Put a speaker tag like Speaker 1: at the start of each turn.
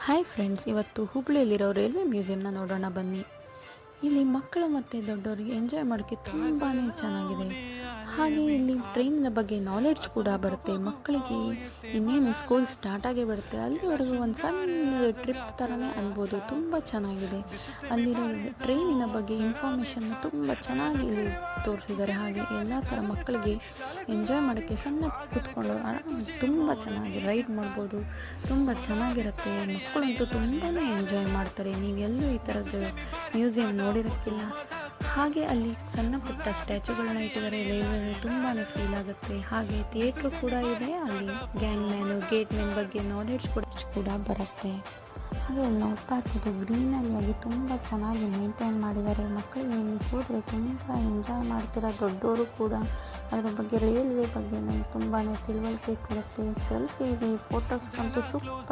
Speaker 1: Hi friends, ಇವತ್ತು ಹುಬ್ಳಿಯಲ್ಲಿರೋ railway ಮ್ಯೂಸಿಯಂನ ನೋಡೋಣ ಬನ್ನಿ. ಇಲ್ಲಿ ಮಕ್ಕಳು ಮತ್ತು ದೊಡ್ಡವರಿಗೆ ಎಂಜಾಯ್ ಮಾಡೋಕ್ಕೆ ತುಂಬಾ ಚೆನ್ನಾಗಿದೆ. ಹಾಗೆ ಇಲ್ಲಿ ಟ್ರೈನಿನ ಬಗ್ಗೆ ನಾಲೆಡ್ಜ್ ಕೂಡ ಬರುತ್ತೆ ಮಕ್ಕಳಿಗೆ. ಇನ್ನೇನು ಸ್ಕೂಲ್ ಸ್ಟಾರ್ಟ್ ಆಗೇ ಬಿಡುತ್ತೆ, ಅಲ್ಲಿವರೆಗೂ ಒಂದು ಸಣ್ಣ ಟ್ರಿಪ್ ಥರನೇ ಅನ್ಬೋದು. ತುಂಬ ಚೆನ್ನಾಗಿದೆ. ಅಲ್ಲಿರೋ ಟ್ರೈನಿನ ಬಗ್ಗೆ ಇನ್ಫಾರ್ಮೇಷನ್ನ ತುಂಬ ಚೆನ್ನಾಗಿ ಇಲ್ಲಿ ತೋರಿಸಿದ್ದಾರೆ. ಹಾಗೆ ಎಲ್ಲ ಥರ ಮಕ್ಕಳಿಗೆ ಎಂಜಾಯ್ ಮಾಡೋಕ್ಕೆ ಸಣ್ಣ ಕೂತ್ಕೊಂಡು ತುಂಬ ಚೆನ್ನಾಗಿ ರೈಡ್ ಮಾಡ್ಬೋದು. ತುಂಬ ಚೆನ್ನಾಗಿರುತ್ತೆ. ಮಕ್ಕಳಂತೂ ತುಂಬಾ ಎಂಜಾಯ್ ಮಾಡ್ತಾರೆ. ನೀವೆಲ್ಲೂ ಈ ಥರದ್ದು ಮ್ಯೂಸಿಯಂ ನೋಡಿರೋಕ್ಕಿಲ್ಲ. ಹಾಗೆ ಅಲ್ಲಿ ಸಣ್ಣ ಪುಟ್ಟ ಸ್ಟ್ಯಾಚುಗಳನ್ನ ಇಟ್ಟಿದ್ದಾರೆ. ರೈಲ್ವೆ ತುಂಬಾ ಫೀಲ್ ಆಗುತ್ತೆ. ಹಾಗೆ ಥಿಯೇಟ್ರು ಕೂಡ ಇದೆ. ಅಲ್ಲಿ ಗ್ಯಾಂಗ್ ಮ್ಯಾನು, ಗೇಟ್ ಮ್ಯಾನ್ ಬಗ್ಗೆ ನಾಲೆಡ್ಜ್ ಕೂಡ ಬರುತ್ತೆ. ಹಾಗೆ ಅಲ್ಲಿ ನೋಡ್ತಾ ಇರ್ಬೋದು, ಗ್ರೀನರಿಯಾಗಿ ತುಂಬ ಚೆನ್ನಾಗಿ ಮೇಂಟೈನ್ ಮಾಡಿದ್ದಾರೆ. ಮಕ್ಕಳಿಗೆ ಇಲ್ಲಿ ಹೋದರೆ ತುಂಬ ಎಂಜಾಯ್ ಮಾಡ್ತೀರ. ದೊಡ್ಡವರು ಕೂಡ ಅದರ ಬಗ್ಗೆ, ರೈಲ್ವೆ ಬಗ್ಗೆ ನಮ್ಗೆ ತುಂಬಾ ತಿಳುವಳಿಕೆ ಕೊಡುತ್ತೆ. ಸೆಲ್ಫಿಗೆ ಫೋಟೋಸ್ ಅಂತೂ ಸೂಪರ್